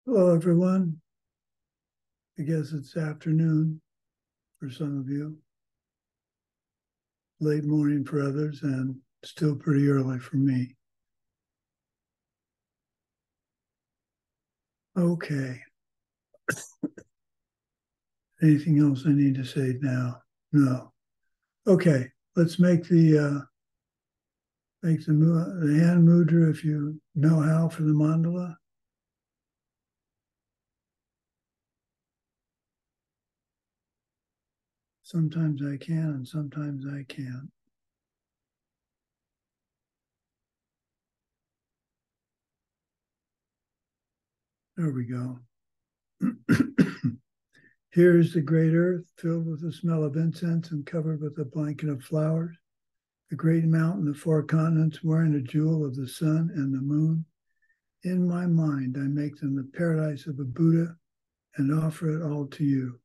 Hello, everyone. I guess it's afternoon for some of you, late morning for others, and still pretty early for me. Okay. Anything else I need to say now? No. Okay. Let's make the hand mudra if you know how for the mandala. Sometimes I can and sometimes I can't. There we go. Here is the great earth filled with the smell of incense and covered with a blanket of flowers. The great mountain of four continents wearing a jewel of the sun and the moon. In my mind, I make them the paradise of a Buddha and offer it all to you.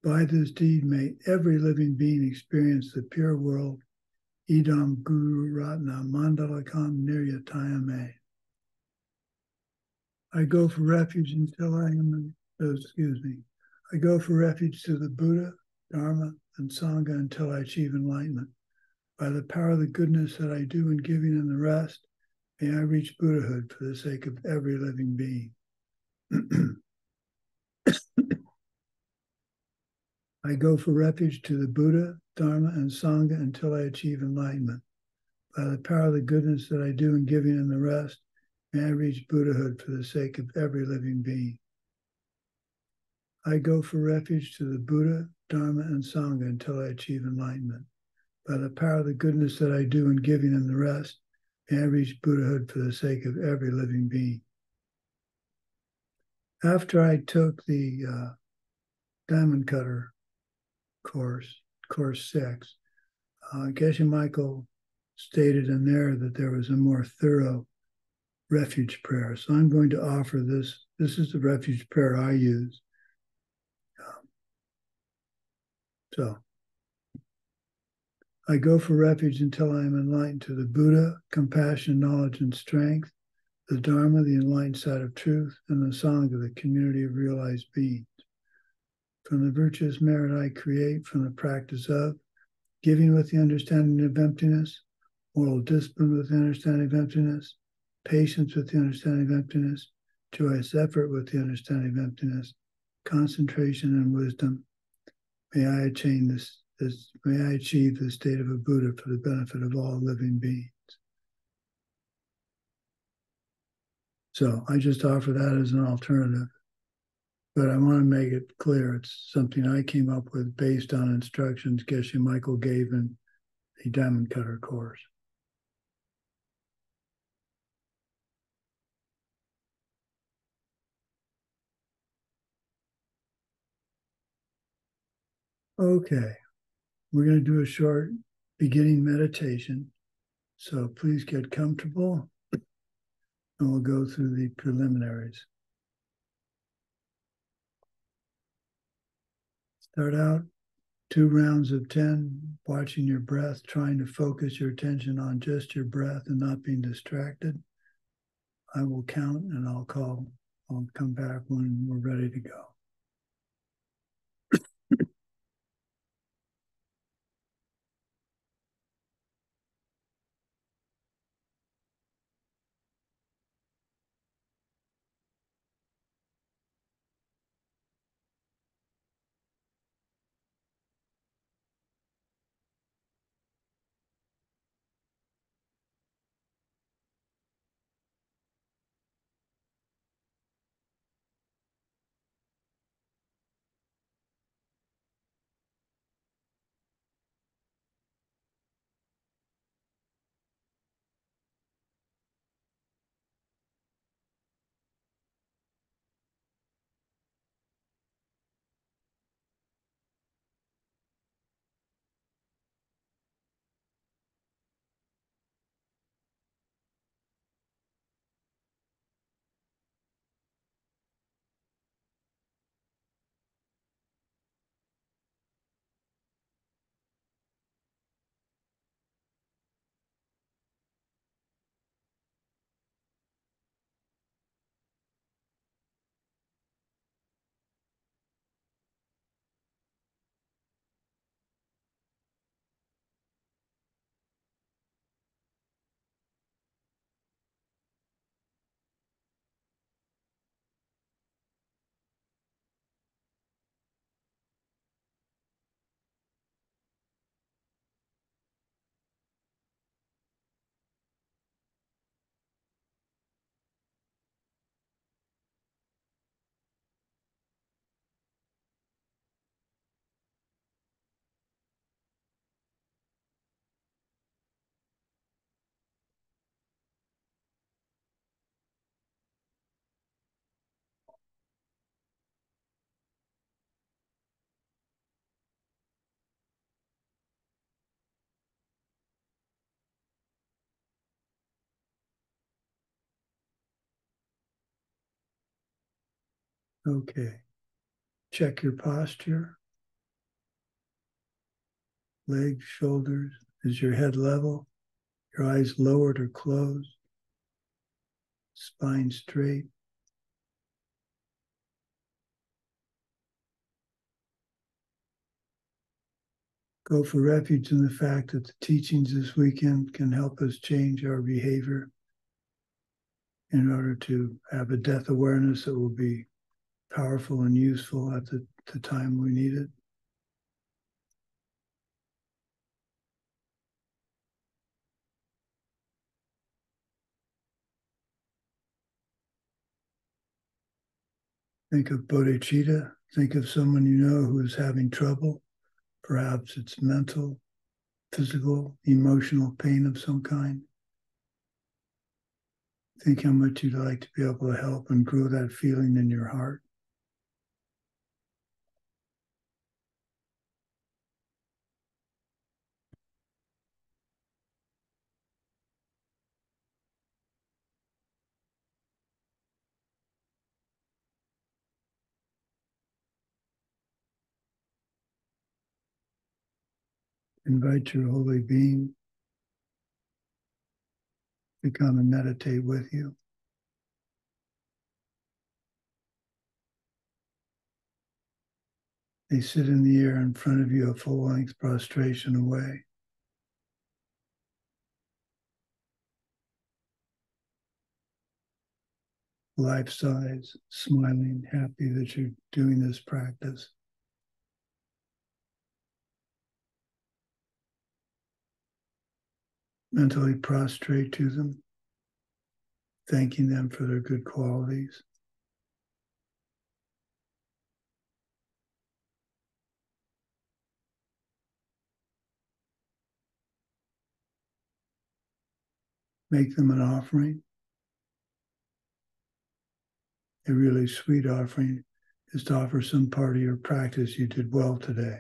By this deed, may every living being experience the pure world. Idam Guru Ratna Mandalakam Niryatayame. I go for refuge until I am, I go for refuge to the Buddha, Dharma, and Sangha until I achieve enlightenment. By the power of the goodness that I do in giving and the rest, may I reach Buddhahood for the sake of every living being. I go for refuge to the Buddha, Dharma, and Sangha until I achieve enlightenment. By the power of the goodness that I do in giving and the rest, may I reach Buddhahood for the sake of every living being. I go for refuge to the Buddha, Dharma, and Sangha until I achieve enlightenment. By the power of the goodness that I do in giving and the rest, may I reach Buddhahood for the sake of every living being. After I took the diamond cutter course 6, Geshe Michael stated in there that there was a more thorough refuge prayer. So I'm going to offer this. This is the refuge prayer I use. So I go for refuge until I am enlightened to the Buddha, compassion, knowledge, and strength, the Dharma, the enlightened side of truth, and the Sangha, the community of realized beings. From the virtuous merit I create, from the practice of giving with the understanding of emptiness, moral discipline with the understanding of emptiness, patience with the understanding of emptiness, joyous effort with the understanding of emptiness, concentration and wisdom. May I achieve the state of a Buddha for the benefit of all living beings. So I just offer that as an alternative. But I want to make it clear it's something I came up with based on instructions Geshe Michael gave in the Diamond Cutter course. Okay, we're going to do a short beginning meditation. So please get comfortable and we'll go through the preliminaries. Start out 2 rounds of 10, watching your breath, trying to focus your attention on just your breath and not being distracted. I will count and I'll come back when we're ready to go. Okay. Check your posture. Legs, shoulders. Is your head level? Your eyes lowered or closed? Spine straight. Go for refuge in the fact that the teachings this weekend can help us change our behavior in order to have a death awareness that will be powerful and useful at the time we need it. Think of bodhicitta. Think of someone you know who is having trouble. Perhaps it's mental, physical, emotional pain of some kind. Think how much you'd like to be able to help and grow that feeling in your heart. Invite your holy being to come and meditate with you. They sit in the air in front of you, a full-length prostration away. Life-size, smiling, happy that you're doing this practice. Mentally prostrate to them, thanking them for their good qualities. Make them an offering. A really sweet offering is to offer some part of your practice you did well today.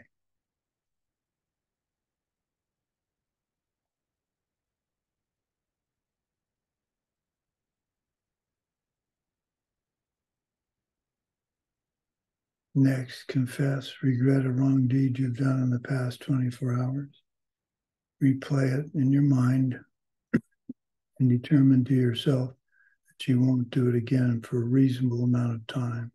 Next, confess, regret a wrong deed you've done in the past 24 hours. Replay it in your mind and determine to yourself that you won't do it again for a reasonable amount of time.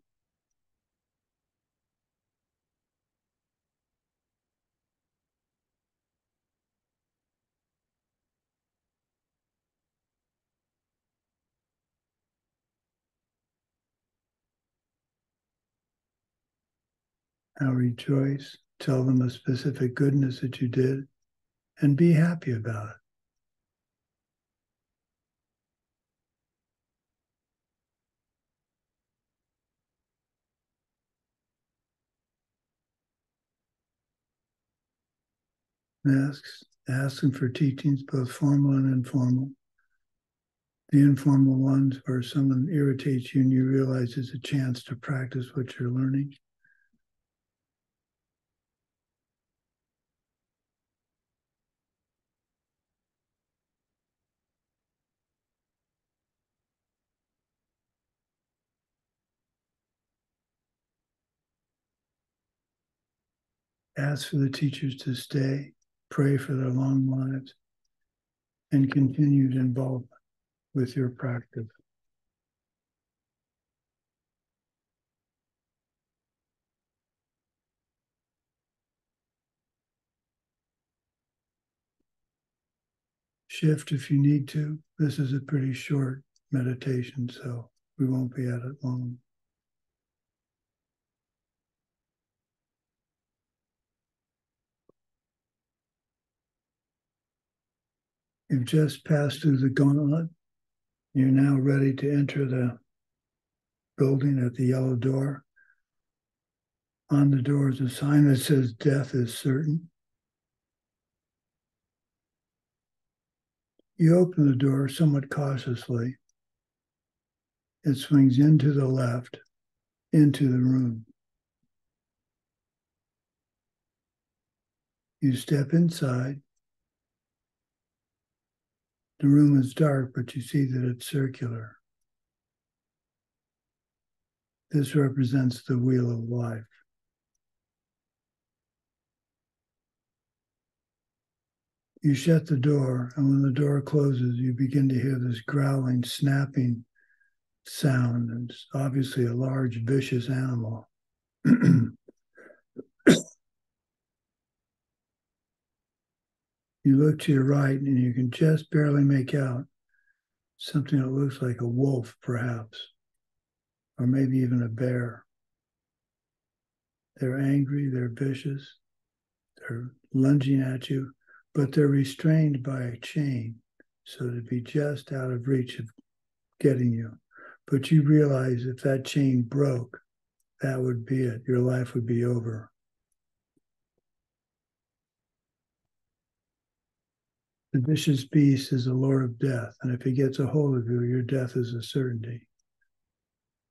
Now rejoice, tell them a specific goodness that you did, and be happy about it. Ask them for teachings, both formal and informal. The informal ones where someone irritates you and you realize it's a chance to practice what you're learning. Ask for the teachers to stay, pray for their long lives, and continued involvement with your practice. Shift if you need to. This is a pretty short meditation, so we won't be at it long. You've just passed through the gauntlet. You're now ready to enter the building at the yellow door. On the door is a sign that says death is certain. You open the door somewhat cautiously. It swings into the left, into the room. You step inside. The room is dark, but you see that it's circular. This represents the wheel of life. You shut the door, and when the door closes, you begin to hear this growling, snapping sound. And it's obviously a large, vicious animal. You look to your right, and you can just barely make out something that looks like a wolf, perhaps, or maybe even a bear. They're angry, they're vicious, they're lunging at you, but they're restrained by a chain, so to be just out of reach of getting you. But you realize if that chain broke, that would be it. Your life would be over. The vicious beast is the Lord of death, and if he gets a hold of you, your death is a certainty.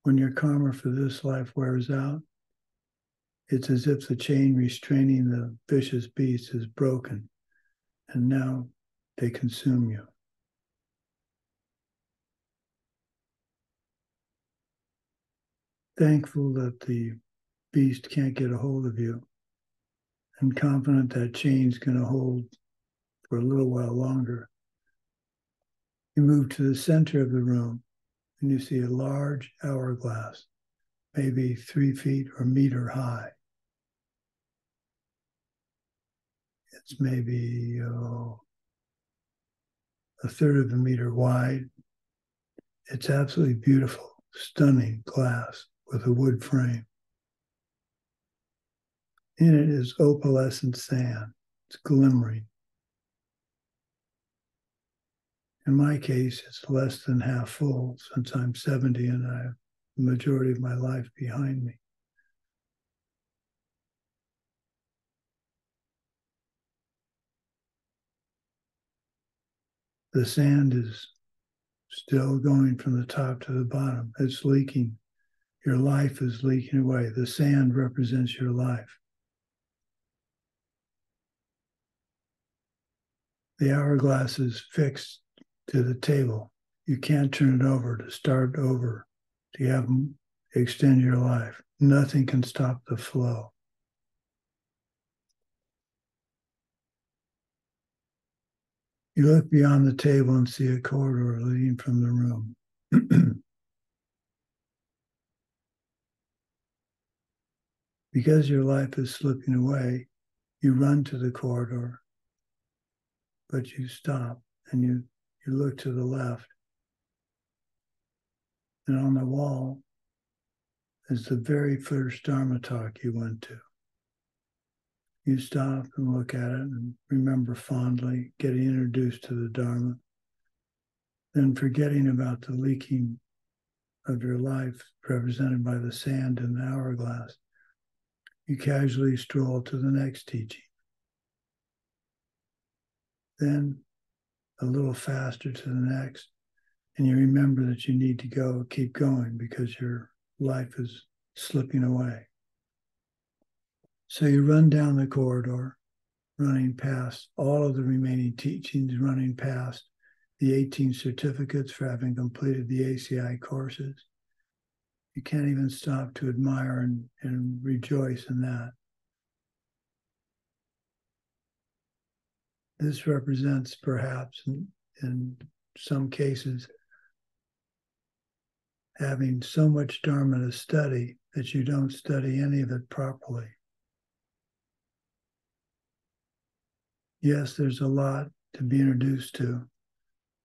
When your karma for this life wears out, it's as if the chain restraining the vicious beast is broken, and now they consume you. Thankful that the beast can't get a hold of you, and confident that chain's going to hold for a little while longer. You move to the center of the room, and you see a large hourglass, maybe 3 feet or meter high. It's maybe a third of a meter wide. It's absolutely beautiful, stunning glass with a wood frame. In it is opalescent sand. It's glimmering. In my case, it's less than half full since I'm 70 and I have the majority of my life behind me. The sand is still going from the top to the bottom. It's leaking. Your life is leaking away. The sand represents your life. The hourglass is fixed to the table. You can't turn it over to start over, to have extend your life. Nothing can stop the flow. You look beyond the table and see a corridor leading from the room. Because your life is slipping away, you run to the corridor, but you stop and you look to the left. And on the wall is the very first Dharma talk you went to. You stop and look at it and remember fondly getting introduced to the Dharma, then forgetting about the leaking of your life represented by the sand in the hourglass. You casually stroll to the next teaching. Then a little faster to the next, and you remember that you need to go, keep going because your life is slipping away. So you run down the corridor, running past all of the remaining teachings, running past the 18 certificates for having completed the ACI courses. You can't even stop to admire and rejoice in that. This represents perhaps in some cases having so much Dharma to study that you don't study any of it properly. Yes, there's a lot to be introduced to,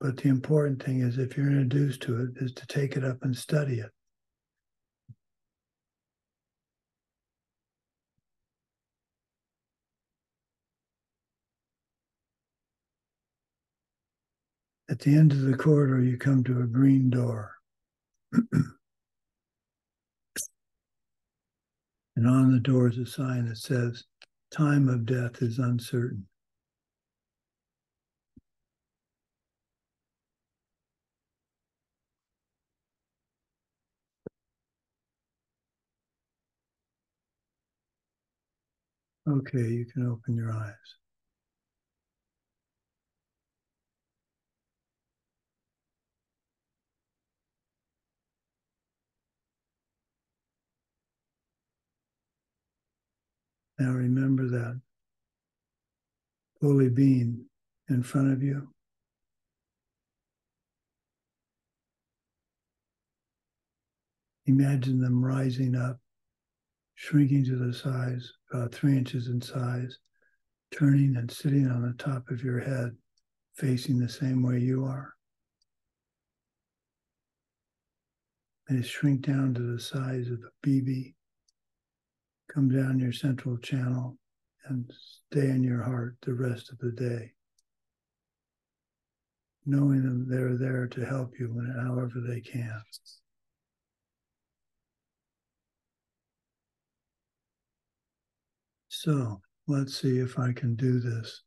but the important thing is if you're introduced to it is to take it up and study it. At the end of the corridor, you come to a green door. And on the door is a sign that says, time of death is uncertain. Okay, you can open your eyes. Now remember that holy being in front of you. Imagine them rising up, shrinking to the size, about 3 inches in size, turning and sitting on the top of your head, facing the same way you are. They shrink down to the size of a BB, come down your central channel, and stay in your heart the rest of the day, knowing that they're there to help you however they can. So let's see if I can do this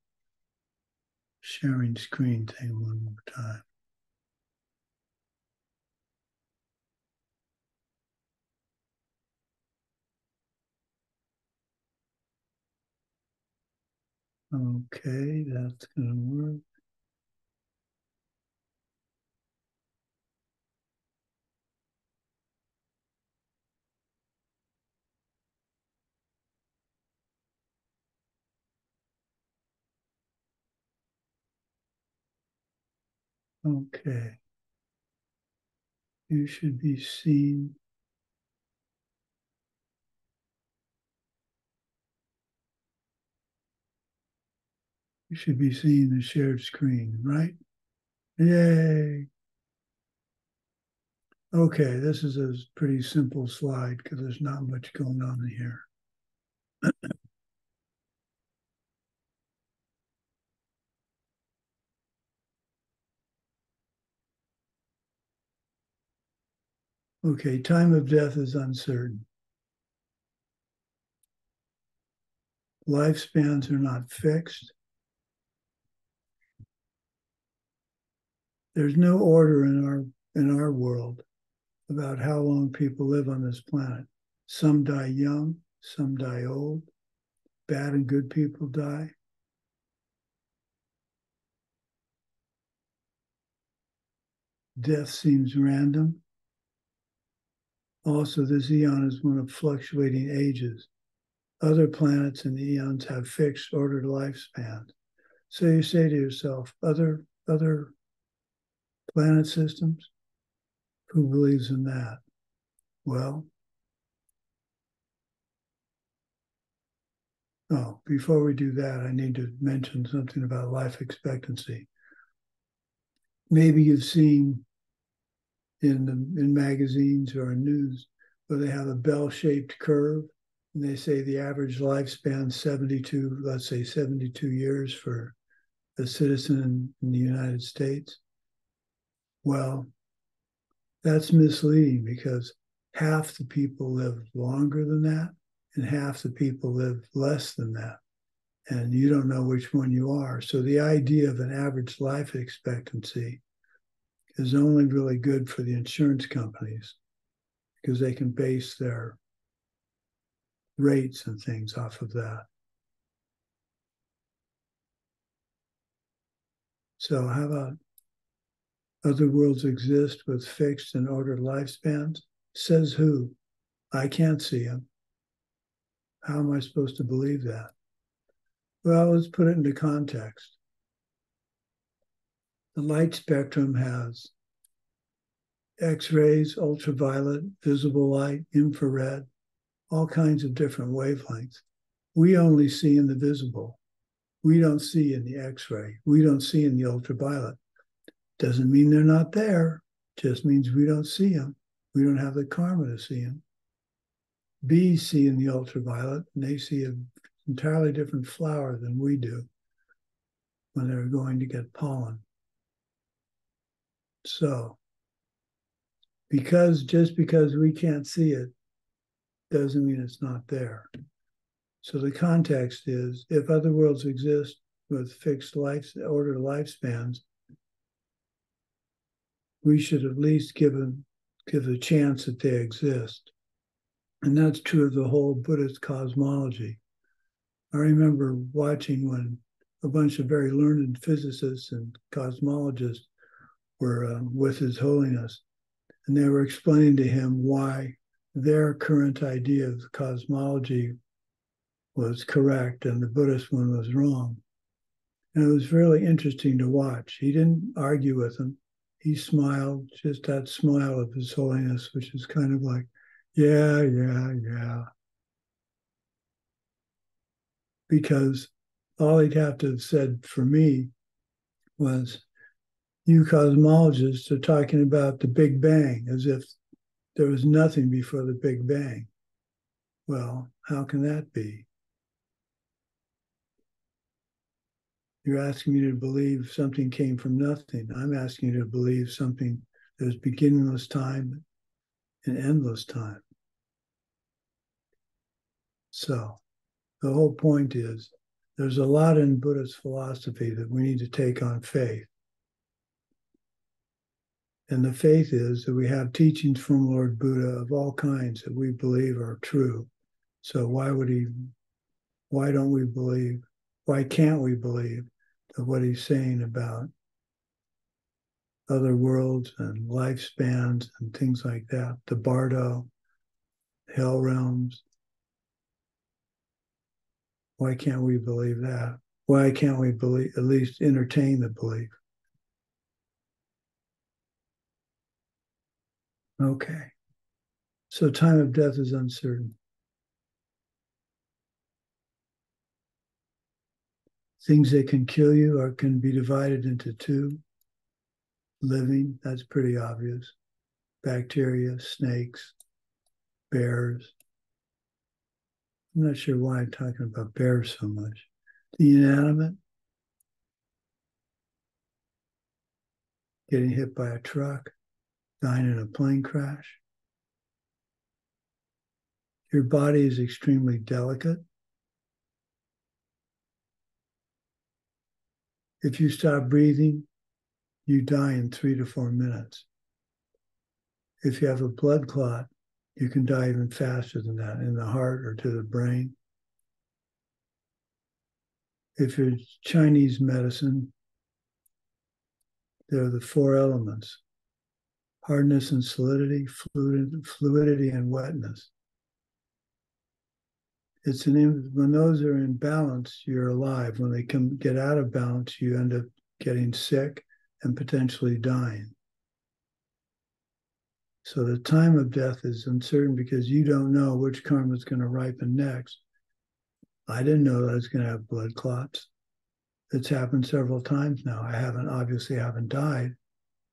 sharing screen thing one more time. Okay, that's going to work. Okay. You should be seeing the shared screen, right? Yay. Okay, this is a pretty simple slide because there's not much going on here. Okay, time of death is uncertain. Lifespans are not fixed. There's no order in our world about how long people live on this planet. Some die young, some die old. Bad and good people die. Death seems random. Also, this eon is one of fluctuating ages. Other planets and eons have fixed ordered lifespans. So you say to yourself, other planet systems? Who believes in that? Well, before we do that, I need to mention something about life expectancy. Maybe you've seen in magazines or in news where they have a bell-shaped curve, and they say the average lifespan 72, let's say 72 years for a citizen in the United States. Well, that's misleading because half the people live longer than that and half the people live less than that. And you don't know which one you are. So the idea of an average life expectancy is only really good for the insurance companies because they can base their rates and things off of that. So how about other worlds exist with fixed and ordered lifespans? Says who? I can't see them. How am I supposed to believe that? Well, let's put it into context. The light spectrum has X-rays, ultraviolet, visible light, infrared, all kinds of different wavelengths. We only see in the visible. We don't see in the X-ray. We don't see in the ultraviolet. Doesn't mean they're not there. Just means we don't see them. We don't have the karma to see them. Bees see in the ultraviolet, and they see an entirely different flower than we do when they're going to get pollen. So, just because we can't see it doesn't mean it's not there. So the context is, if other worlds exist with fixed ordered lifespans, we should at least give a chance that they exist. And that's true of the whole Buddhist cosmology. I remember watching when a bunch of very learned physicists and cosmologists were with His Holiness, and they were explaining to him why their current idea of cosmology was correct and the Buddhist one was wrong. And it was really interesting to watch. He didn't argue with him. He smiled, just that smile of His Holiness, which is kind of like, yeah, yeah, yeah. Because all he'd have to have said for me was, you cosmologists are talking about the Big Bang as if there was nothing before the Big Bang. Well, how can that be? You're asking me to believe something came from nothing. I'm asking you to believe something there's beginningless time and endless time. So the whole point is there's a lot in Buddhist philosophy that we need to take on faith. And the faith is that we have teachings from Lord Buddha of all kinds that we believe are true. So why don't we believe, why can't we believe that what he's saying about other worlds and lifespans and things like that, the Bardo, hell realms, why can't we believe that? Why can't we believe, at least entertain the belief? Okay. So time of death is uncertain. Things that can kill you or can be divided into two. Living, that's pretty obvious. Bacteria, snakes, bears. I'm not sure why I'm talking about bears so much. The inanimate, getting hit by a truck, dying in a plane crash. Your body is extremely delicate. If you stop breathing, you die in 3 to 4 minutes. If you have a blood clot, you can die even faster than that in the heart or to the brain. If you're Chinese medicine, there are the 4 elements: hardness and solidity, fluidity and wetness. When those are in balance, you're alive. When they get out of balance, you end up getting sick and potentially dying. So the time of death is uncertain because you don't know which karma is going to ripen next. I didn't know that I was going to have blood clots. It's happened several times now. I obviously haven't died,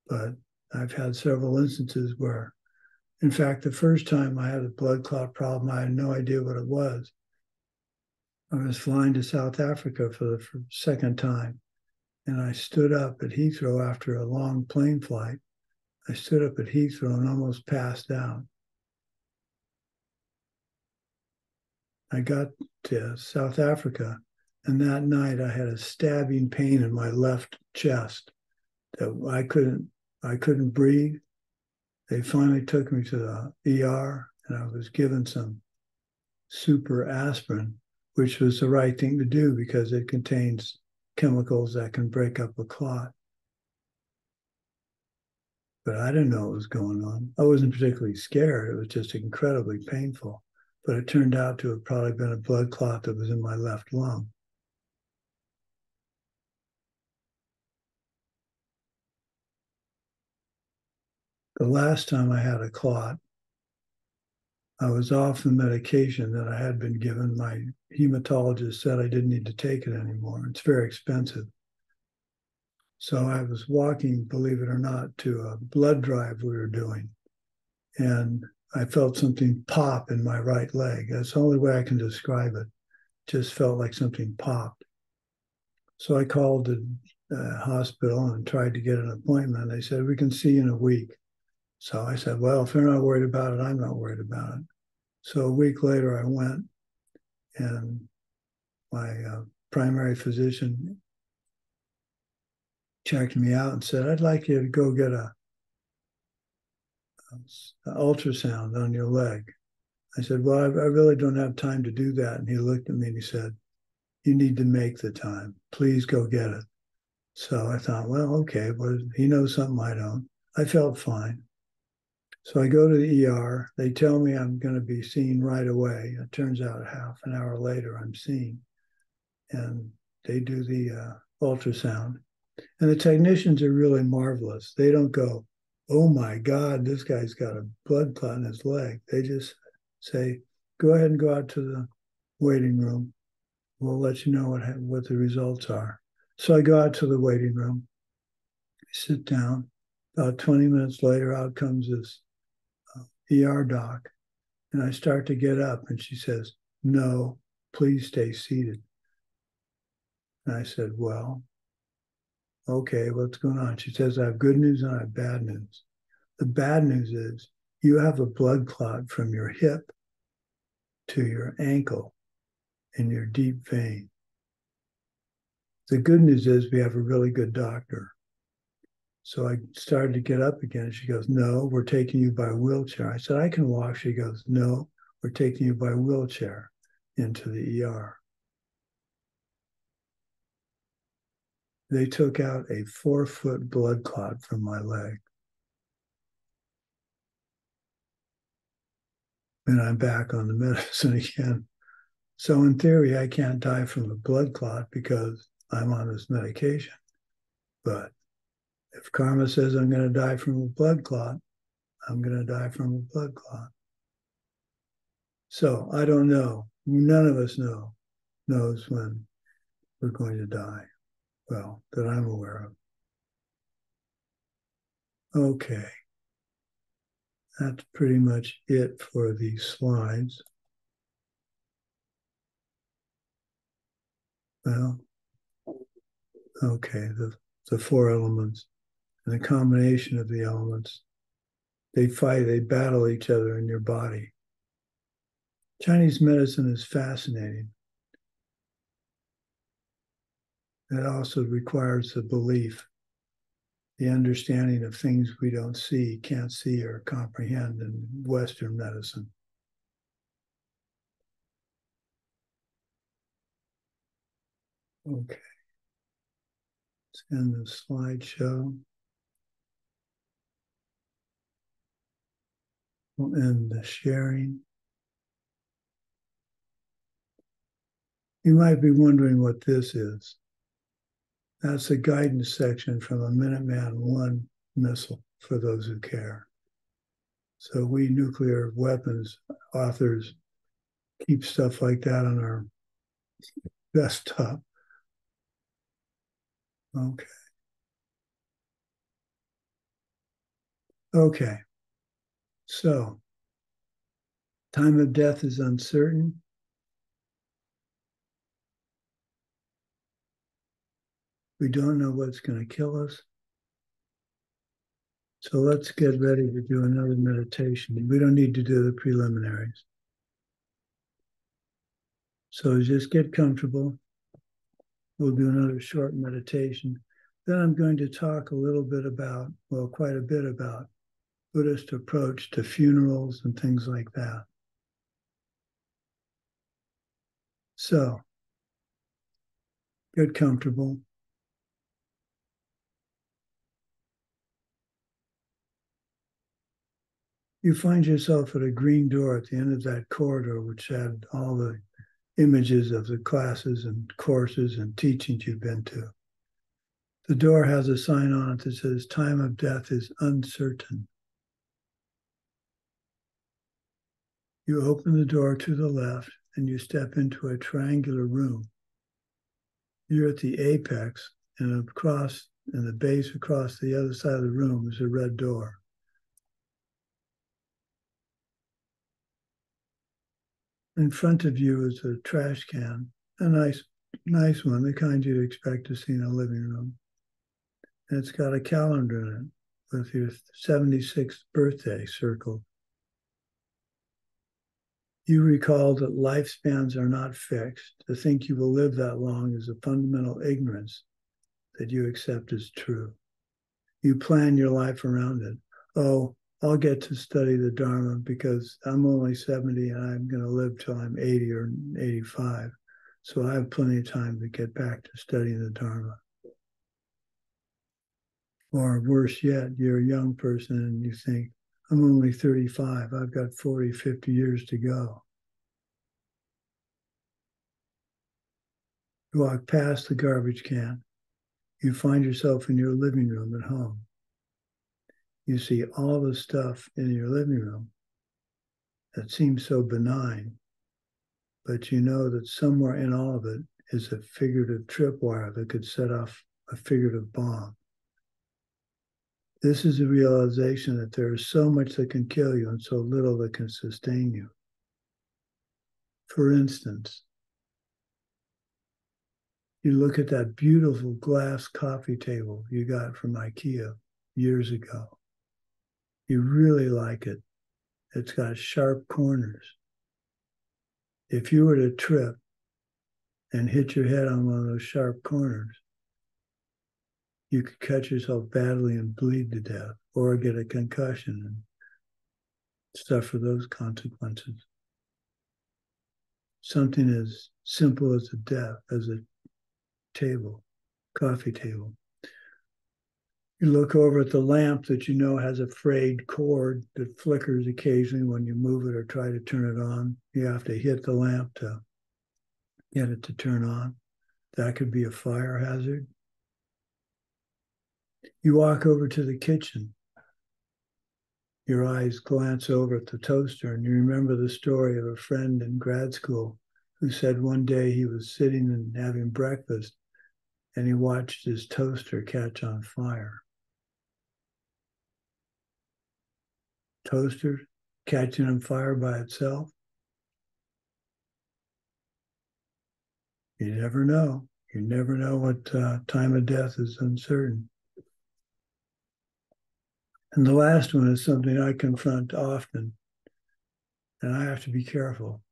but I've had several instances where, in fact, the first time I had a blood clot problem, I had no idea what it was. I was flying to South Africa for the second time, and I stood up at Heathrow after a long plane flight. I stood up at Heathrow and almost passed out. I got to South Africa, and that night I had a stabbing pain in my left chest that I couldn't breathe. They finally took me to the ER, and I was given some super aspirin, which was the right thing to do because it contains chemicals that can break up a clot. But I didn't know what was going on. I wasn't particularly scared. It was just incredibly painful. But it turned out to have probably been a blood clot that was in my left lung. The last time I had a clot, I was off the medication that I had been given. My hematologist said I didn't need to take it anymore. It's very expensive. So I was walking, believe it or not, to a blood drive we were doing. And I felt something pop in my right leg. That's the only way I can describe it. Just felt like something popped. So I called the hospital and tried to get an appointment. They said, we can see you in a week. So I said, well, if they're not worried about it, I'm not worried about it. So a week later, I went, and my primary physician checked me out and said, I'd like you to go get an ultrasound on your leg. I said, well, I really don't have time to do that. And he looked at me and he said, you need to make the time. Please go get it. So I thought, well, okay, well, he knows something I don't. I felt fine. So I go to the ER. They tell me I'm going to be seen right away. It turns out half an hour later, I'm seen. And they do the ultrasound. And the technicians are really marvelous. They don't go, oh my God, this guy's got a blood clot in his leg. They just say, go ahead and go out to the waiting room. We'll let you know what the results are. So I go out to the waiting room. I sit down. About 20 minutes later, out comes this ER doc. And I start to get up, and she says, no, please stay seated. And I said, well, okay, what's going on? She says, I have good news and I have bad news. The bad news is you have a blood clot from your hip to your ankle in your deep vein. The good news is we have a really good doctor. So I started to get up again. And she goes, no, we're taking you by wheelchair. I said, I can walk. She goes, no, we're taking you by wheelchair into the ER. They took out a 4-foot blood clot from my leg. And I'm back on the medicine again. So in theory, I can't die from a blood clot because I'm on this medication. But if karma says I'm going to die from a blood clot, I'm going to die from a blood clot. So I don't know. None of us knows when we're going to die. Well, that I'm aware of. Okay. That's pretty much it for these slides. Well, okay, the 4 elements and the combination of the elements, they fight, they battle each other in your body. Chinese medicine is fascinating. It also requires the belief, the understanding of things we don't see, can't see or comprehend in Western medicine. Okay. Let's end the slideshow. We'll end the sharing. You might be wondering what this is. That's a guidance section from a Minuteman I missile for those who care. So we nuclear weapons authors keep stuff like that on our desktop. Okay. Okay. So, time of death is uncertain. We don't know what's going to kill us. So let's get ready to do another meditation. We don't need to do the preliminaries. So just get comfortable. We'll do another short meditation. Then I'm going to talk a little bit about, well, quite a bit about Buddhist approach to funerals and things like that. So get comfortable. You find yourself at a green door at the end of that corridor, which had all the images of the classes and courses and teachings you've been to. The door has a sign on it that says, time of death is uncertain. You open the door to the left and you step into a triangular room. You're at the apex, and across in the base across the other side of the room is a red door. In front of you is a trash can, a nice one, the kind you'd expect to see in a living room. And it's got a calendar in it with your 76th birthday circled. You recall that lifespans are not fixed. To think you will live that long is a fundamental ignorance that you accept as true. You plan your life around it. Oh, I'll get to study the Dharma because I'm only 70 and I'm going to live till I'm 80 or 85. So I have plenty of time to get back to studying the Dharma. Or worse yet, you're a young person and you think, I'm only 35. I've got 40, 50 years to go. You walk past the garbage can. You find yourself in your living room at home. You see all the stuff in your living room that seems so benign, but you know that somewhere in all of it is a figurative tripwire that could set off a figurative bomb. This is a realization that there is so much that can kill you and so little that can sustain you. For instance, you look at that beautiful glass coffee table you got from IKEA years ago. You really like it. It's got sharp corners. If you were to trip and hit your head on one of those sharp corners, you could cut yourself badly and bleed to death, or get a concussion and suffer those consequences. Something as simple as a table, coffee table. You look over at the lamp that you know has a frayed cord that flickers occasionally when you move it or try to turn it on. You have to hit the lamp to get it to turn on. That could be a fire hazard. You walk over to the kitchen. Your eyes glance over at the toaster, and you remember the story of a friend in grad school who said one day he was sitting and having breakfast, and he watched his toaster catch on fire. Toaster catching on fire by itself? You never know. You never know what time of death is uncertain. And the last one is something I confront often, and I have to be careful.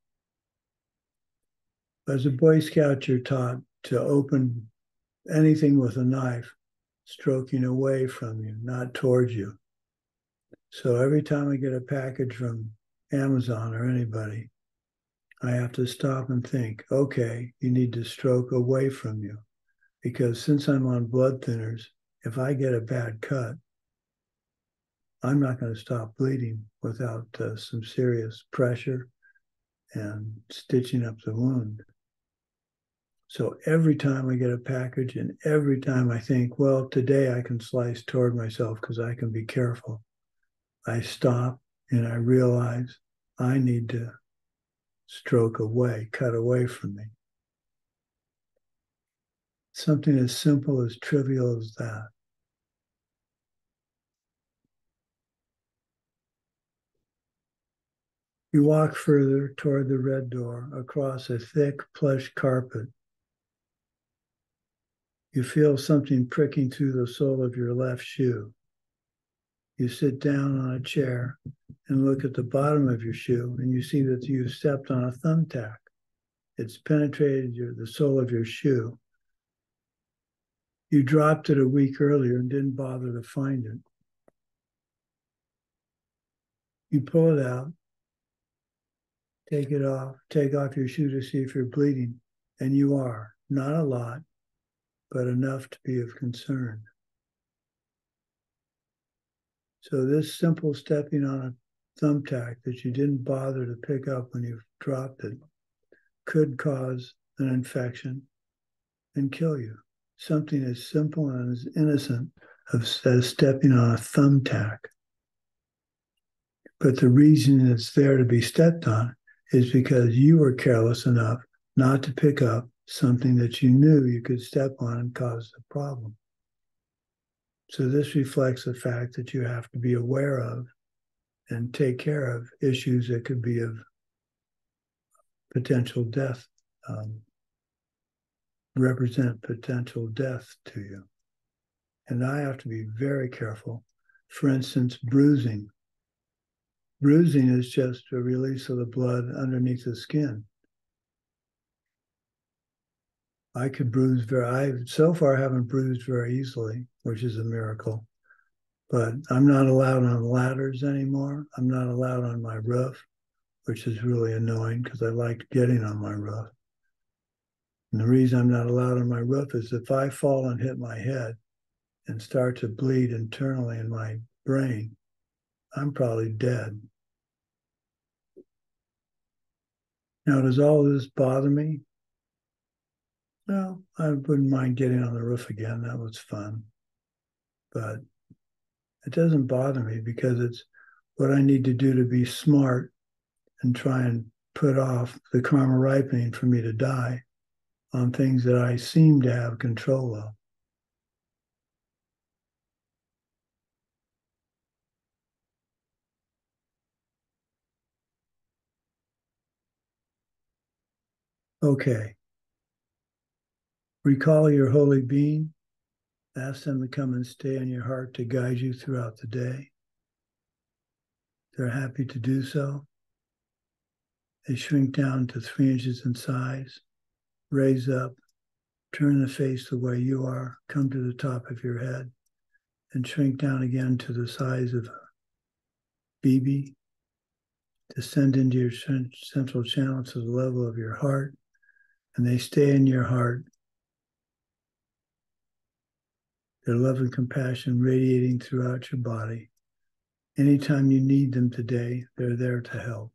As a Boy Scout, you're taught to open anything with a knife, stroking away from you, not towards you. So every time I get a package from Amazon or anybody, I have to stop and think, okay, you need to stroke away from you. Because since I'm on blood thinners, if I get a bad cut, I'm not going to stop bleeding without some serious pressure and stitching up the wound. So every time I get a package and every time I think, well, today I can slice toward myself because I can be careful, I stop and I realize I need to stroke away, cut away from me. Something as simple, as trivial as that. You walk further toward the red door across a thick plush carpet. You feel something pricking through the sole of your left shoe. You sit down on a chair and look at the bottom of your shoe, and you see that you've stepped on a thumbtack. It's penetrated the sole of your shoe. You dropped it a week earlier and didn't bother to find it. You pull it out, take it off, take off your shoe to see if you're bleeding, and you are. Not a lot, but enough to be of concern. So this simple stepping on a thumbtack that you didn't bother to pick up when you dropped it could cause an infection and kill you. Something as simple and as innocent as stepping on a thumbtack. But the reason it's there to be stepped on is because you were careless enough not to pick up something that you knew you could step on and cause the problem. So this reflects the fact that you have to be aware of and take care of issues that could be of potential death, represent potential death to you. And I have to be very careful. For instance, bruising. Bruising is just a release of the blood underneath the skin. I could bruise I so far haven't bruised very easily, which is a miracle. But I'm not allowed on ladders anymore. I'm not allowed on my roof, which is really annoying because I liked getting on my roof. And the reason I'm not allowed on my roof is if I fall and hit my head and start to bleed internally in my brain, I'm probably dead. Now, does all this bother me? Well, I wouldn't mind getting on the roof again. That was fun. But it doesn't bother me because it's what I need to do to be smart and try and put off the karma ripening for me to die on things that I seem to have control of. Okay. Recall your holy being. Ask them to come and stay in your heart to guide you throughout the day. They're happy to do so. They shrink down to 3 inches in size, raise up, turn the face the way you are, come to the top of your head, and shrink down again to the size of a BB, descend into your central channel to the level of your heart, and they stay in your heart, their love and compassion radiating throughout your body. Anytime you need them today, they're there to help.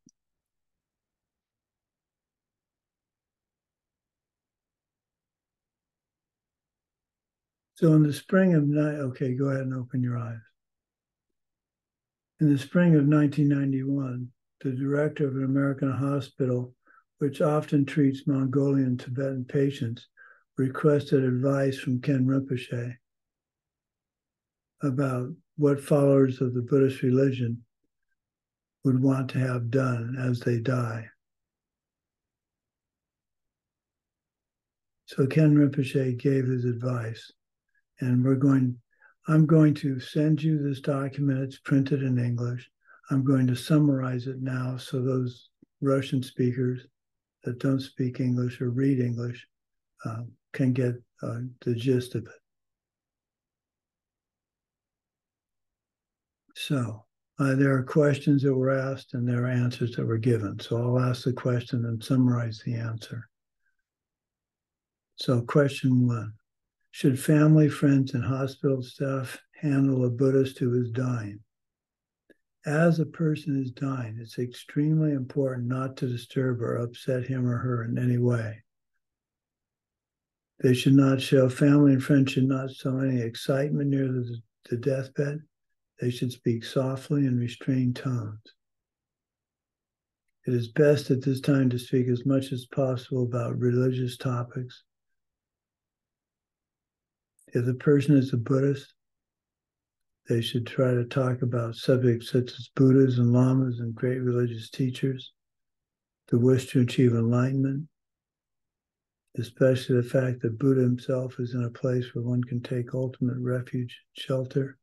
So in the spring of okay, go ahead and open your eyes. In the spring of 1991, the director of an American hospital, which often treats Mongolian and Tibetan patients, requested advice from Ken Rinpoche about what followers of the Buddhist religion would want to have done as they die. So Ken Rinpoche gave his advice, and I'm going to send you this document. It's printed in English. I'm going to summarize it now so those Russian speakers that don't speak English or read English can get the gist of it. So there are questions that were asked and there are answers that were given. So I'll ask the question and summarize the answer. So question 1, should family, friends, and hospital staff handle a Buddhist who is dying? As a person is dying, it's extremely important not to disturb or upset him or her in any way. They should not show, family and friends should not show any excitement near the deathbed. They should speak softly in restrained tones. It is best at this time to speak as much as possible about religious topics. If the person is a Buddhist, they should try to talk about subjects such as Buddhas and Lamas and great religious teachers, the wish to achieve enlightenment, especially the fact that Buddha himself is in a place where one can take ultimate refuge, shelter.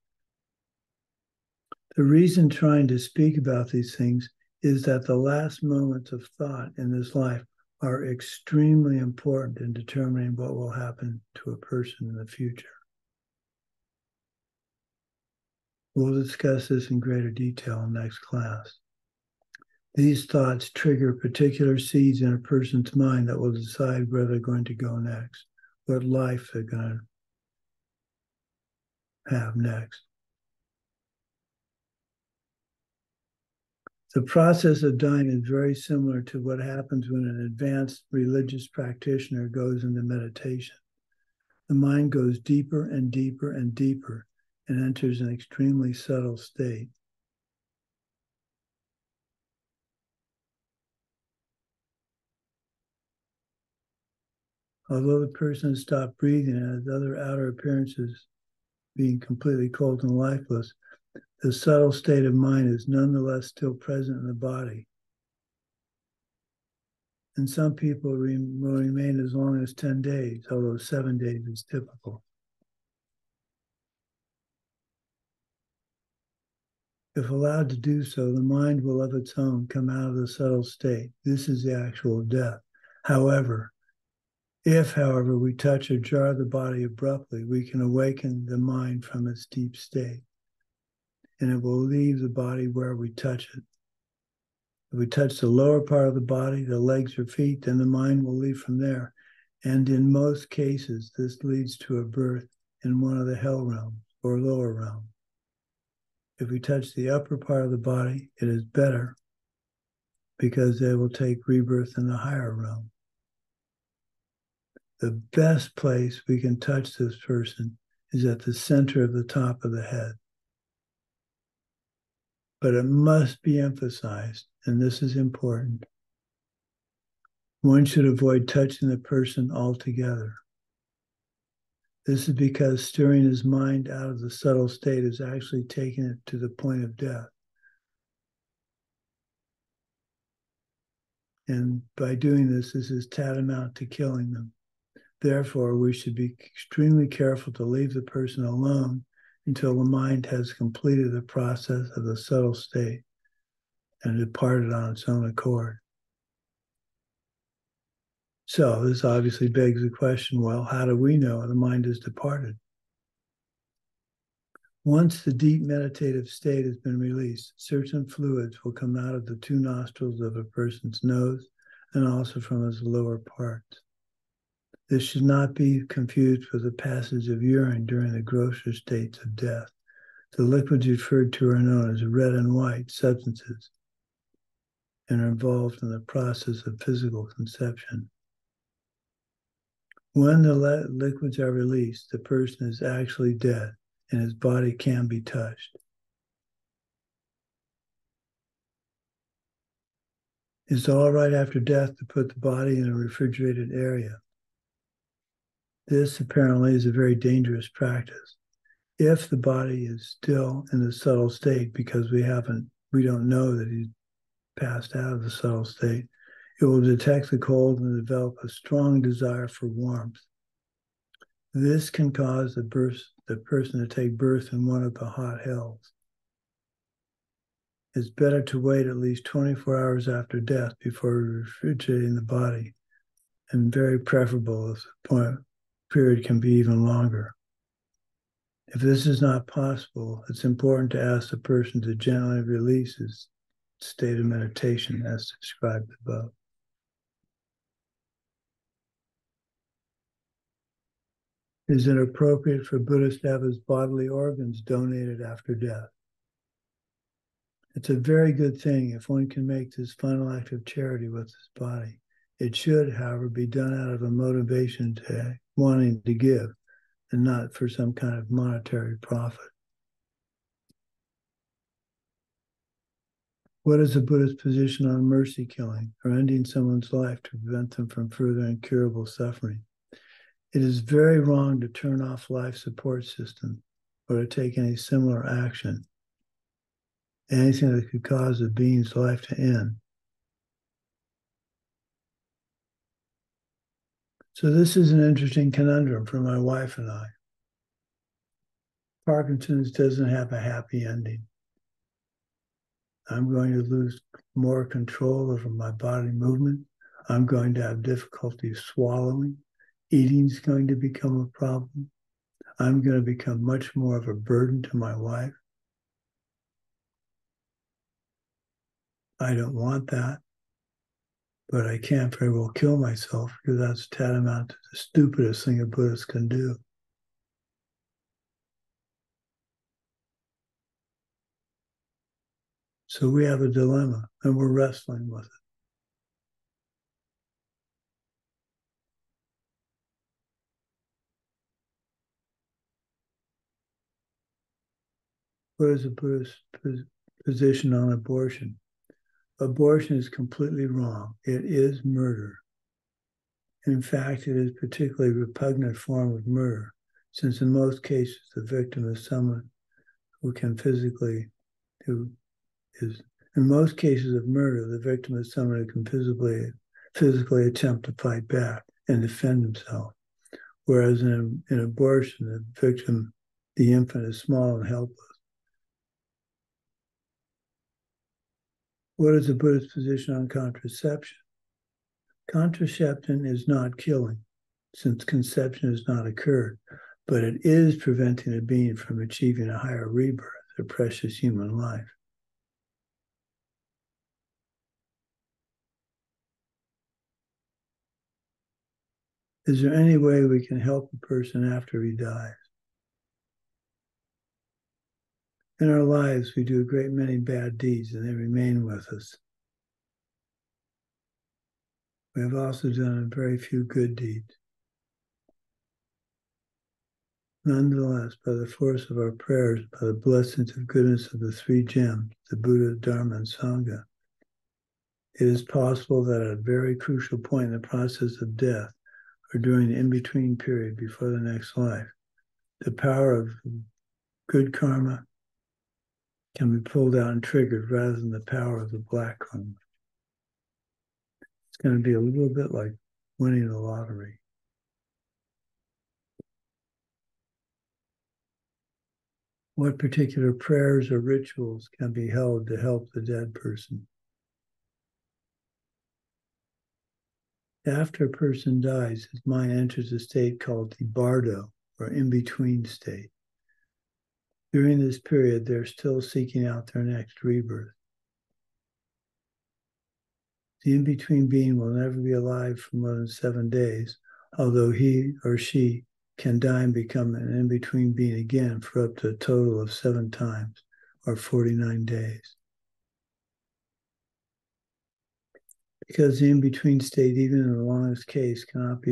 The reason trying to speak about these things is that the last moments of thought in this life are extremely important in determining what will happen to a person in the future. We'll discuss this in greater detail in next class. These thoughts trigger particular seeds in a person's mind that will decide where they're going to go next, what life they're going to have next. The process of dying is very similar to what happens when an advanced religious practitioner goes into meditation. The mind goes deeper and deeper and deeper and enters an extremely subtle state. Although the person has stopped breathing and has other outer appearances being completely cold and lifeless, the subtle state of mind is nonetheless still present in the body. And some people will remain as long as 10 days, although 7 days is typical. If allowed to do so, the mind will of its own come out of the subtle state. This is the actual death. However, we touch or jar the body abruptly, we can awaken the mind from its deep state, and it will leave the body where we touch it. If we touch the lower part of the body, the legs or feet, then the mind will leave from there. And in most cases, this leads to a birth in one of the hell realms or lower realms. If we touch the upper part of the body, it is better because they will take rebirth in the higher realm. The best place we can touch this person is at the center of the top of the head. But it must be emphasized, and this is important, one should avoid touching the person altogether. This is because stirring his mind out of the subtle state is actually taking it to the point of death. And by doing this is tantamount to killing them. Therefore, we should be extremely careful to leave the person alone until the mind has completed the process of the subtle state and departed on its own accord. So this obviously begs the question, well, how do we know the mind has departed? Once the deep meditative state has been released, certain fluids will come out of the two nostrils of a person's nose and also from his lower parts. This should not be confused with the passage of urine during the grosser states of death. The liquids referred to are known as red and white substances and are involved in the process of physical conception. When the liquids are released, the person is actually dead and his body can be touched. It's all right after death to put the body in a refrigerated area. This apparently is a very dangerous practice. If the body is still in the subtle state because we don't know that he's passed out of the subtle state, it will detect the cold and develop a strong desire for warmth. This can cause the person to take birth in one of the hot hells. It's better to wait at least 24 hours after death before refrigerating the body, and very preferable if the period can be even longer. If this is not possible, it's important to ask the person to gently release his state of meditation as described above. Is it appropriate for Buddhists to have his bodily organs donated after death? It's a very good thing if one can make this final act of charity with his body. It should, however, be done out of a motivation to wanting to give and not for some kind of monetary profit. What is the Buddhist position on mercy killing or ending someone's life to prevent them from further incurable suffering? It is very wrong to turn off life support system or to take any similar action, anything that could cause a being's life to end. So this is an interesting conundrum for my wife and I. Parkinson's doesn't have a happy ending. I'm going to lose more control over my body movement. I'm going to have difficulty swallowing. Eating is going to become a problem. I'm going to become much more of a burden to my wife. I don't want that, but I can't very well kill myself because that's tantamount to the stupidest thing a Buddhist can do. So we have a dilemma and we're wrestling with it. What is a Buddhist position on abortion? Abortion is completely wrong. It is murder. In fact, it is a particularly repugnant form of murder, since in most cases the victim is someone who in most cases of murder, the victim is someone who can physically attempt to fight back and defend himself. Whereas in abortion, the victim, the infant, is small and helpless. What is the Buddhist position on contraception? Contraception is not killing, since conception has not occurred, but it is preventing a being from achieving a higher rebirth, a precious human life. Is there any way we can help a person after he dies? In our lives, we do a great many bad deeds and they remain with us. We have also done a very few good deeds. Nonetheless, by the force of our prayers, by the blessings of goodness of the three gems, the Buddha, Dharma, and Sangha, it is possible that at a very crucial point in the process of death, or during the in-between period before the next life, the power of good karma can be pulled out and triggered rather than the power of the black karma. It's going to be a little bit like winning the lottery. What particular prayers or rituals can be held to help the dead person? After a person dies, his mind enters a state called the bardo, or in-between state. During this period, they're still seeking out their next rebirth. The in-between being will never be alive for more than 7 days, although he or she can die and become an in-between being again for up to a total of 7 times, or 49 days. Because the in-between state, even in the longest case, cannot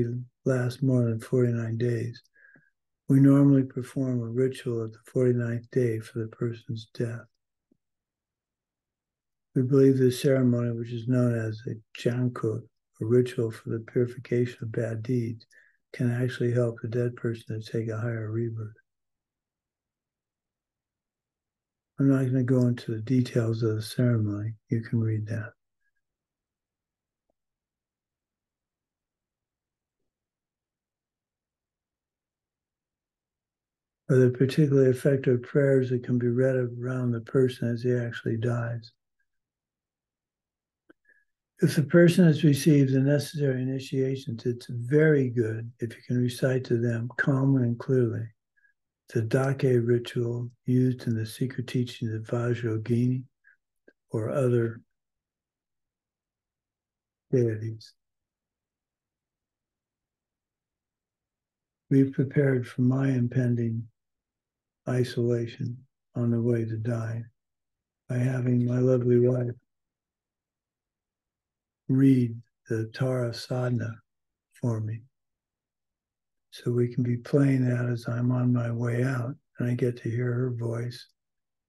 last more than 49 days, we normally perform a ritual at the 49th day for the person's death. We believe this ceremony, which is known as a jankot, a ritual for the purification of bad deeds, can actually help the dead person to take a higher rebirth. I'm not going to go into the details of the ceremony. You can read that. Are there particularly effective prayers that can be read around the person as he actually dies? If the person has received the necessary initiations, it's very good if you can recite to them calmly and clearly the Dake ritual used in the secret teachings of Vajrayogini or other deities. Be prepared for my impending isolation on the way to die by having my lovely wife read the Tara Sadhana for me. So we can be playing that as I'm on my way out and I get to hear her voice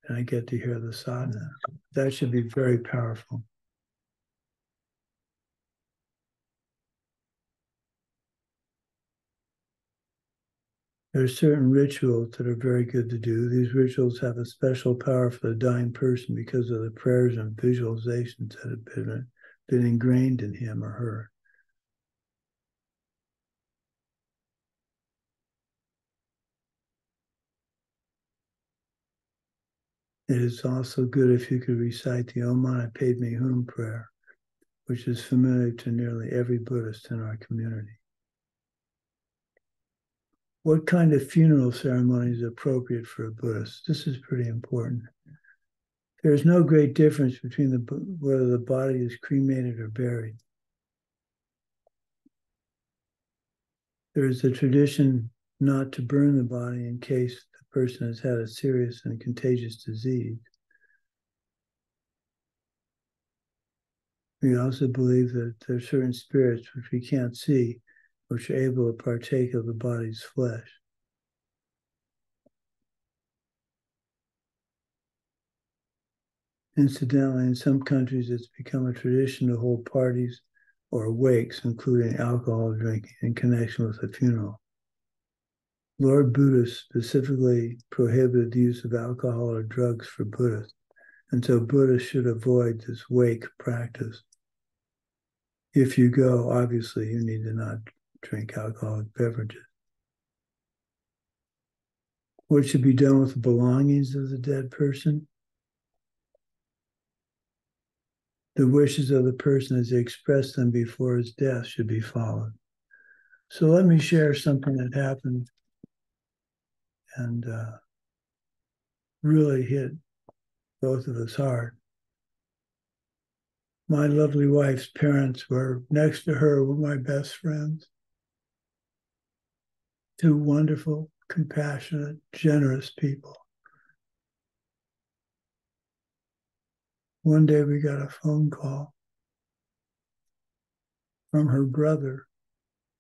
and I get to hear the sadhana. That should be very powerful. There are certain rituals that are very good to do. These rituals have a special power for the dying person because of the prayers and visualizations that have been ingrained in him or her. It is also good if you could recite the Om Mani Padme Hum prayer, which is familiar to nearly every Buddhist in our community. What kind of funeral ceremony is appropriate for a Buddhist? This is pretty important. There is no great difference between whether the body is cremated or buried. There is a tradition not to burn the body in case the person has had a serious and contagious disease. We also believe that there are certain spirits which we can't see, which are able to partake of the body's flesh. Incidentally, in some countries, it's become a tradition to hold parties or wakes, including alcohol drinking, in connection with a funeral. Lord Buddha specifically prohibited the use of alcohol or drugs for Buddhists, and so Buddhists should avoid this wake practice. If you go, obviously, you need to not drink alcoholic beverages. What should be done with the belongings of the dead person? The wishes of the person as they expressed them before his death should be followed. So let me share something that happened and really hit both of us hard. My lovely wife's parents were next to her were my best friends. 2 wonderful, compassionate, generous people. One day we got a phone call from her brother,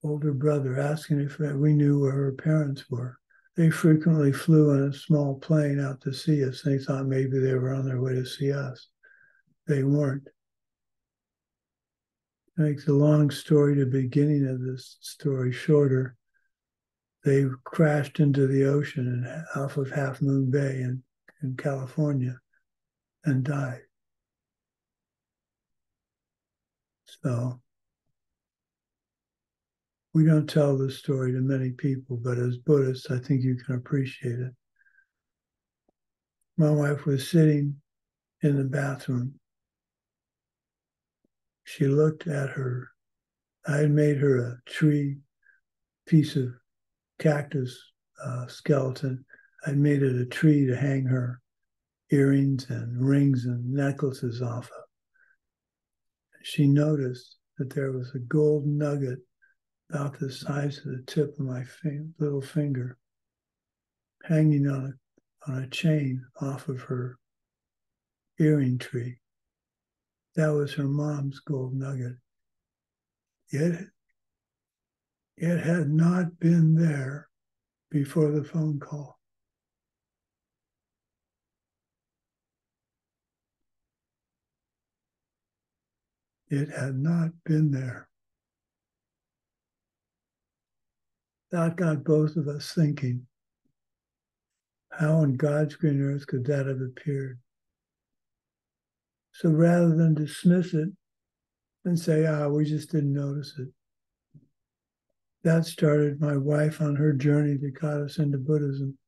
older brother, asking if we knew where her parents were. They frequently flew in a small plane out to see us. They thought maybe they were on their way to see us. They weren't. To make the long story, the beginning of this story shorter, they crashed into the ocean off of Half Moon Bay in California and died. So we don't tell this story to many people, but as Buddhists, I think you can appreciate it. My wife was sitting in the bathroom. She looked at her. I had made her a tree piece of cactus skeleton. I'd made it a tree to hang her earrings and rings and necklaces off of. She noticed that there was a gold nugget about the size of the tip of my little finger hanging on a chain off of her earring tree. That was her mom's gold nugget. It had not been there before the phone call. It had not been there. That got both of us thinking, how on God's green earth could that have appeared? So rather than dismiss it and say, we just didn't notice it, that started my wife on her journey that got us into Buddhism.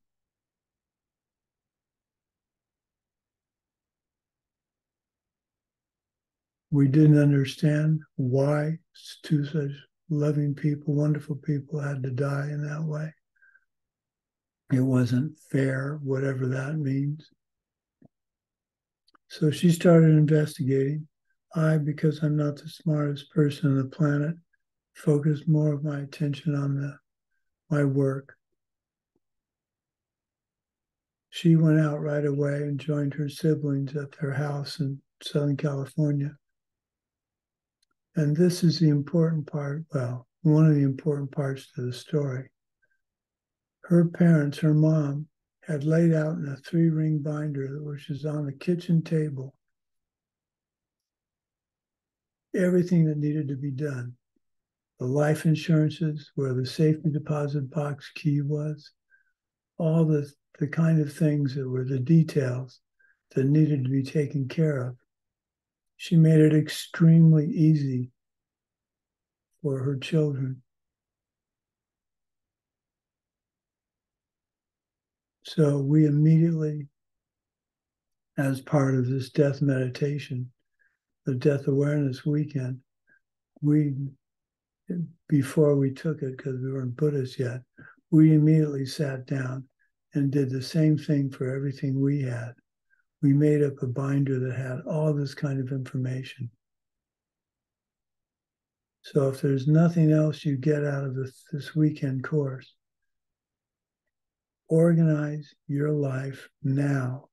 We didn't understand why two such loving people, wonderful people had to die in that way. It wasn't fair, whatever that means. So she started investigating. Because I'm not the smartest person on the planet, focused more of my attention on my work. She went out right away and joined her siblings at their house in Southern California. And this is the important part, well, one of the important parts to the story. Her parents, her mom, had laid out in a 3-ring binder, which is on the kitchen table, everything that needed to be done. The life insurances, where the safety deposit box key was, all the kind of things that were the details that needed to be taken care of. She made it extremely easy for her children. So we immediately, as part of this death meditation, the Death Awareness Weekend, before we took it, because we weren't Buddhists yet, we immediately sat down and did the same thing for everything we had. We made up a binder that had all this kind of information. So if there's nothing else you get out of this weekend course, organize your life now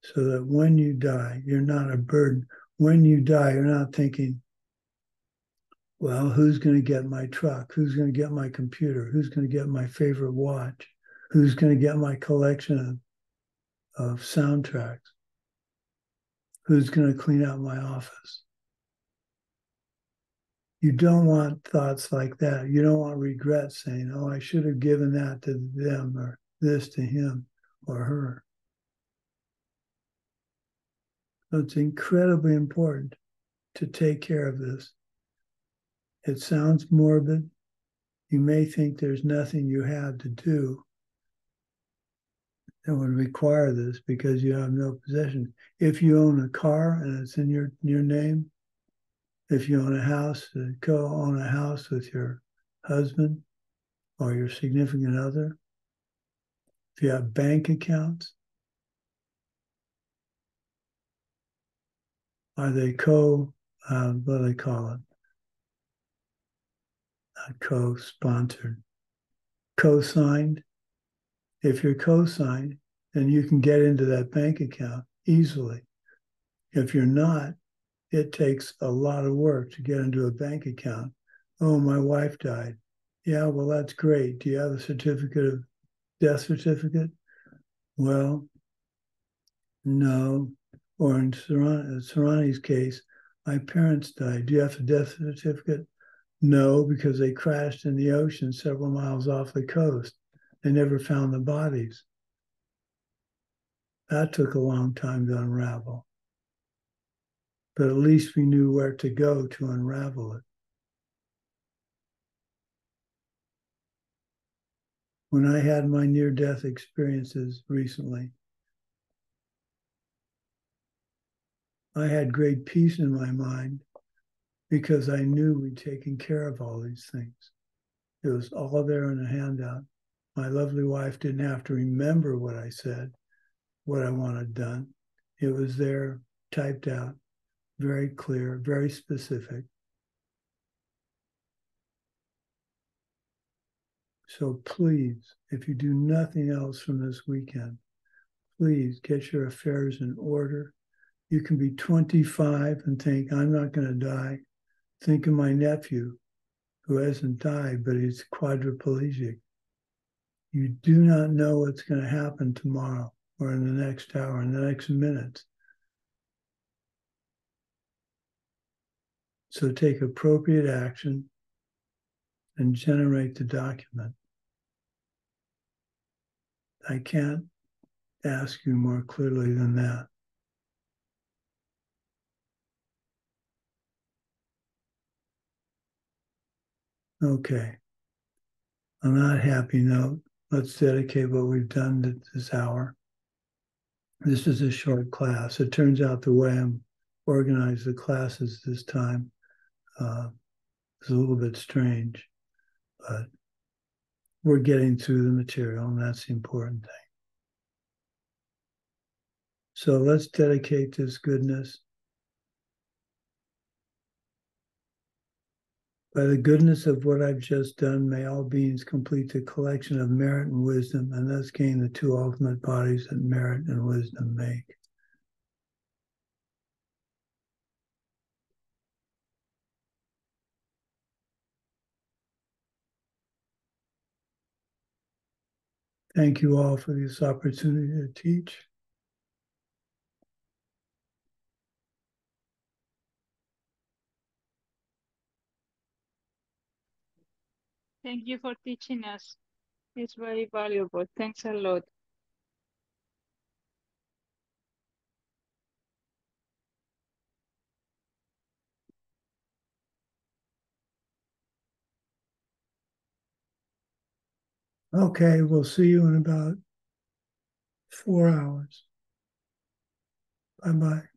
so that when you die, you're not a burden. When you die, you're not thinking, well, who's going to get my truck? Who's going to get my computer? Who's going to get my favorite watch? Who's going to get my collection of soundtracks? Who's going to clean out my office? You don't want thoughts like that. You don't want regret saying, I should have given that to them or this to him or her. So it's incredibly important to take care of this. It sounds morbid. You may think there's nothing you have to do that would require this because you have no possession. If you own a car and it's in your name, if you own a house, co-own a house with your husband or your significant other, if you have bank accounts, are they what do they call it? Not co-sponsored, co-signed. If you're co-signed, then you can get into that bank account easily. If you're not, it takes a lot of work to get into a bank account. Oh, my wife died. Yeah, well, that's great. Do you have a death certificate? Well, no. Or in Sarani's case, my parents died. Do you have a death certificate? No, because they crashed in the ocean several miles off the coast. They never found the bodies. That took a long time to unravel. But at least we knew where to go to unravel it. When I had my near-death experiences recently, I had great peace in my mind because I knew we'd taken care of all these things. It was all there in a handout. My lovely wife didn't have to remember what I said, what I wanted done. It was there, typed out, very clear, very specific. So please, if you do nothing else from this weekend, please get your affairs in order. You can be 25 and think, I'm not going to die. Think of my nephew who hasn't died, but he's quadriplegic. You do not know what's going to happen tomorrow or in the next hour, in the next minute. So take appropriate action and generate the document. I can't ask you more clearly than that. Okay. On that happy note, let's dedicate what we've done to this hour. This is a short class. It turns out the way I'm organized the classes this time is a little bit strange, but we're getting through the material, and that's the important thing. So let's dedicate this goodness. By the goodness of what I've just done, may all beings complete the collection of merit and wisdom, and thus gain the two ultimate bodies that merit and wisdom make. Thank you all for this opportunity to teach. Thank you for teaching us. It's very valuable. Thanks a lot. Okay, we'll see you in about 4 hours. Bye-bye.